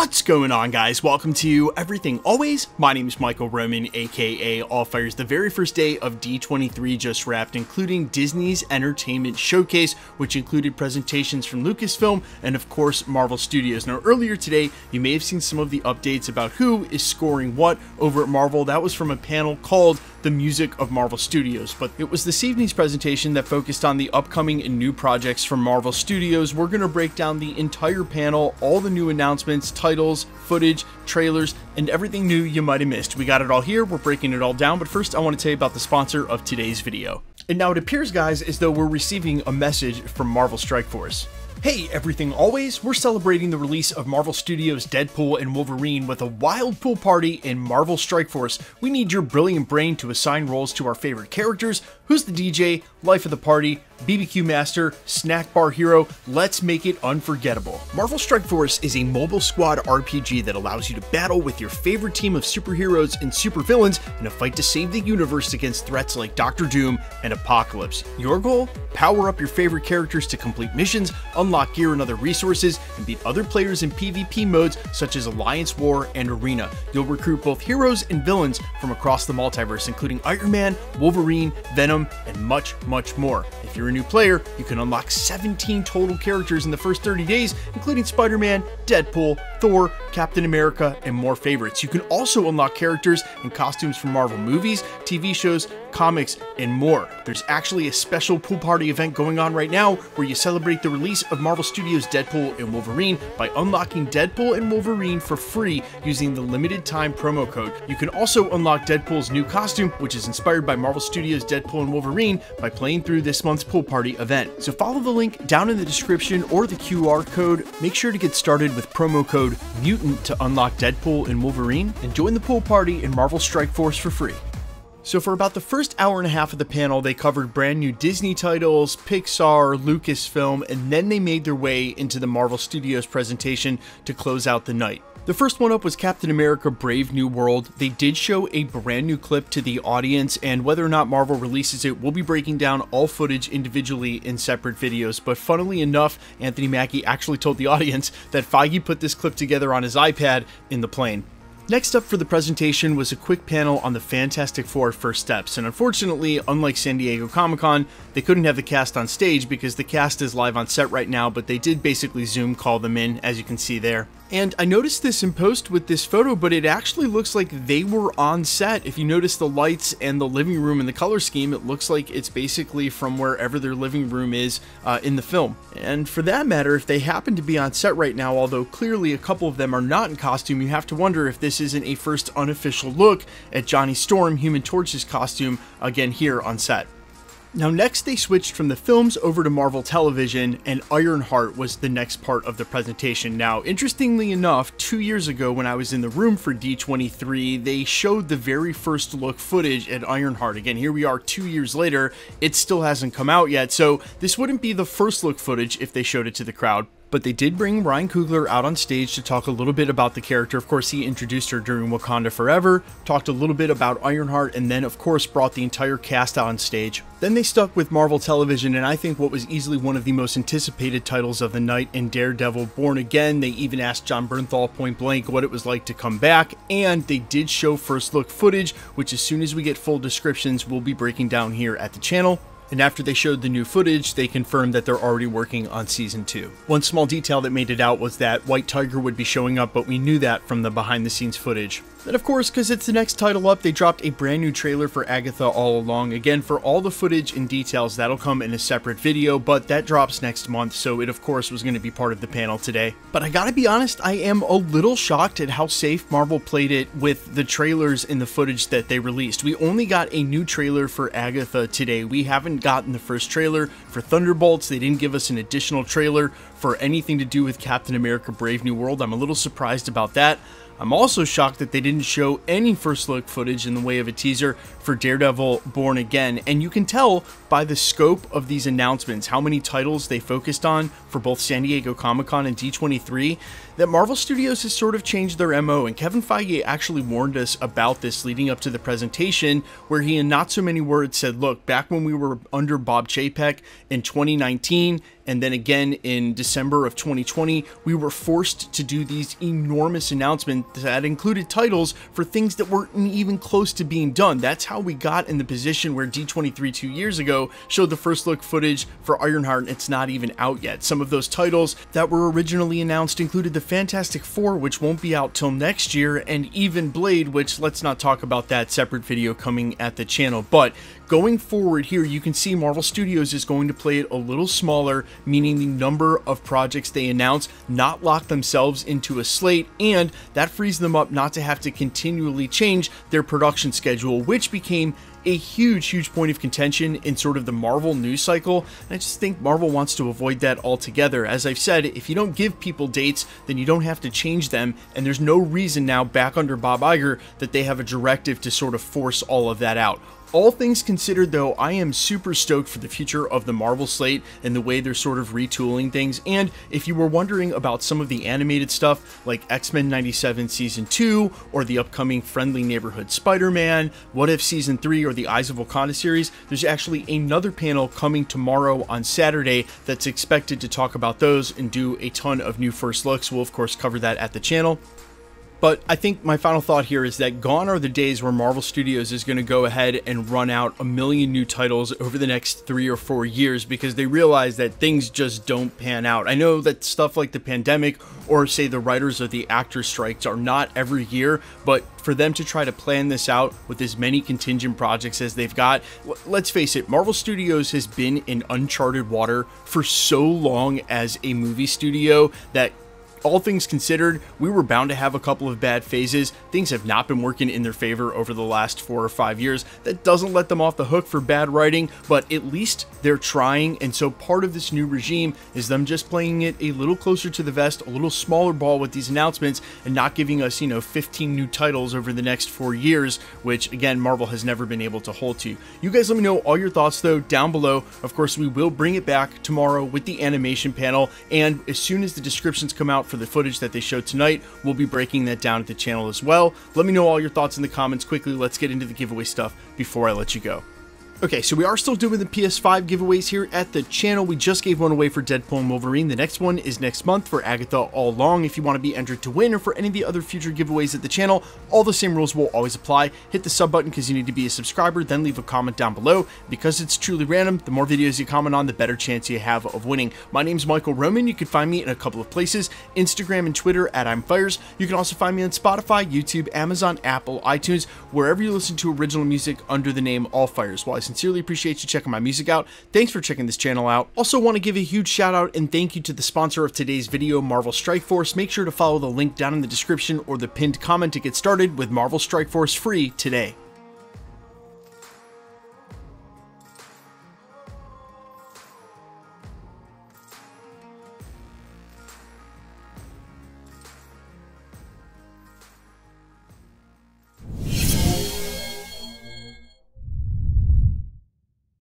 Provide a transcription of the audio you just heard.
What's going on, guys? Welcome to Everything Always. My name is Michael Roman, aka Allfire's. The very first day of D23 just wrapped, including Disney's Entertainment Showcase, which included presentations from Lucasfilm and of course Marvel Studios. Now earlier today, you may have seen some of the updates about who is scoring what over at Marvel. That was from a panel called The Music of Marvel Studios, but it was this evening's presentation that focused on the upcoming and new projects from Marvel Studios. We're going to break down the entire panel, all the new announcements, titles, footage, trailers, and everything new you might have missed. We got it all here, we're breaking it all down, but first I want to tell you about the sponsor of today's video. And now it appears, guys, as though we're receiving a message from Marvel Strike Force. Hey, Everything Always, we're celebrating the release of Marvel Studios' Deadpool and Wolverine with a wild pool party in Marvel Strike Force. We need your brilliant brain to assign roles to our favorite characters. Who's the DJ, life of the party, BBQ master, snack bar hero? Let's make it unforgettable. Marvel Strike Force is a mobile squad RPG that allows you to battle with your favorite team of superheroes and supervillains in a fight to save the universe against threats like Doctor Doom and Apocalypse. Your goal? Power up your favorite characters to complete missions, unlock gear and other resources, and beat other players in PvP modes such as Alliance War and Arena. You'll recruit both heroes and villains from across the multiverse, including Iron Man, Wolverine, Venom, and much more. If you're a new player, you can unlock 17 total characters in the first 30 days, including Spider-Man, Deadpool, Thor, Captain America, and more favorites. You can also unlock characters and costumes from Marvel movies, TV shows, comics, and more. There's actually a special pool party event going on right now where you celebrate the release of Marvel Studios' Deadpool and Wolverine by unlocking Deadpool and Wolverine for free using the limited time promo code. You can also unlock Deadpool's new costume, which is inspired by Marvel Studios' Deadpool and Wolverine, by playing through this month's pool party event. So follow the link down in the description or the QR code. Make sure to get started with promo code Mutant to unlock Deadpool and Wolverine and join the pool party in Marvel Strike Force for free. So for about the first hour and a half of the panel, they covered brand new Disney titles, Pixar, Lucasfilm, and then they made their way into the Marvel Studios presentation to close out the night. The first one up was Captain America: Brave New World. They did show a brand new clip to the audience, and whether or not Marvel releases it, we'll be breaking down all footage individually in separate videos. But funnily enough, Anthony Mackie actually told the audience that Feige put this clip together on his iPad in the plane. Next up for the presentation was a quick panel on the Fantastic Four First Steps, and unfortunately, unlike San Diego Comic-Con, they couldn't have the cast on stage because the cast is live on set right now, but they did basically Zoom call them in, as you can see there. And I noticed this in post with this photo, but it actually looks like they were on set. If you notice the lights and the living room and the color scheme, it looks like it's basically from wherever their living room is in the film. And for that matter, if they happen to be on set right now, although clearly a couple of them are not in costume, you have to wonder if this isn't a first unofficial look at Johnny Storm, Human Torch's costume, again here on set. Now next they switched from the films over to Marvel Television, and Ironheart was the next part of the presentation. Now interestingly enough, 2 years ago when I was in the room for D23, they showed the very first look footage at Ironheart. Again, here we are 2 years later, it still hasn't come out yet, so this wouldn't be the first look footage if they showed it to the crowd. But they did bring Ryan Coogler out on stage to talk a little bit about the character. Of course, he introduced her during Wakanda Forever, talked a little bit about Ironheart, and then of course brought the entire cast out on stage. Then they stuck with Marvel Television, and I think what was easily one of the most anticipated titles of the night in Daredevil Born Again. They even asked John Bernthal point blank what it was like to come back, and they did show first look footage, which as soon as we get full descriptions, we'll be breaking down here at the channel. And after they showed the new footage, they confirmed that they're already working on Season 2. One small detail that made it out was that White Tiger would be showing up, but we knew that from the behind-the-scenes footage. And of course, because it's the next title up, they dropped a brand new trailer for Agatha All Along. Again, for all the footage and details, that'll come in a separate video, but that drops next month, so it of course was going to be part of the panel today. But I gotta be honest, I am a little shocked at how safe Marvel played it with the trailers and the footage that they released. We only got a new trailer for Agatha today. We haven't gotten the first trailer for Thunderbolts. They didn't give us an additional trailer for anything to do with Captain America: Brave New World. I'm a little surprised about that. I'm also shocked that they didn't show any first look footage in the way of a teaser for Daredevil Born Again, and you can tell by the scope of these announcements how many titles they focused on for both San Diego Comic-Con and D23 that Marvel Studios has sort of changed their MO, and Kevin Feige actually warned us about this leading up to the presentation, where he in not so many words said, look, back when we were under Bob Chapek in 2019 and then again in December of 2020, we were forced to do these enormous announcements that included titles for things that weren't even close to being done. That's how we got in the position where D23 2 years ago showed the first look footage for Ironheart, and it's not even out yet. Some of those titles that were originally announced included the Fantastic Four, which won't be out till next year, and even Blade, which let's not talk about that, separate video coming at the channel. But going forward here, you can see Marvel Studios is going to play it a little smaller, meaning the number of projects they announce not lock themselves into a slate, and that frees them up not to have to continually change their production schedule, which became a huge point of contention in sort of the Marvel news cycle. And I just think Marvel wants to avoid that altogether. As I've said, if you don't give people dates, then you don't have to change them, and there's no reason now back under Bob Iger that they have a directive to sort of force all of that out. All things considered, though, I am super stoked for the future of the Marvel slate and the way they're sort of retooling things. And if you were wondering about some of the animated stuff like X-Men 97 Season 2 or the upcoming Friendly Neighborhood Spider-Man, What If Season 3 or the Eyes of Wakanda series, there's actually another panel coming tomorrow on Saturday that's expected to talk about those and do a ton of new first looks. We'll of course cover that at the channel. But I think my final thought here is that gone are the days where Marvel Studios is going to go ahead and run out a million new titles over the next 3 or 4 years, because they realize that things just don't pan out. I know that stuff like the pandemic or say the writers of the actors strikes are not every year, but for them to try to plan this out with as many contingent projects as they've got, let's face it, Marvel Studios has been in uncharted water for so long as a movie studio that all things considered, we were bound to have a couple of bad phases. Things have not been working in their favor over the last 4 or 5 years. That doesn't let them off the hook for bad writing, but at least they're trying. And so part of this new regime is them just playing it a little closer to the vest, a little smaller ball with these announcements, and not giving us, 15 new titles over the next 4 years, which again, Marvel has never been able to hold to. You guys let me know all your thoughts though down below. Of course, we will bring it back tomorrow with the animation panel, and as soon as the descriptions come out for the footage that they showed tonight, we'll be breaking that down at the channel as well. Let me know all your thoughts in the comments quickly. Let's get into the giveaway stuff before I let you go. Okay, so we are still doing the PS5 giveaways here at the channel. We just gave one away for Deadpool and Wolverine. The next one is next month for Agatha All Along. If you want to be entered to win, or for any of the other future giveaways at the channel, all the same rules will always apply. Hit the sub button because you need to be a subscriber, then leave a comment down below. Because it's truly random, the more videos you comment on, the better chance you have of winning. My name's Michael Roman. You can find me in a couple of places, Instagram and Twitter at I'mFires. You can also find me on Spotify, YouTube, Amazon, Apple, iTunes, wherever you listen to original music under the name All Fires. While I sincerely appreciate you checking my music out, thanks for checking this channel out. Also want to give a huge shout out and thank you to the sponsor of today's video, Marvel Strike Force. Make sure to follow the link down in the description or the pinned comment to get started with Marvel Strike Force free today.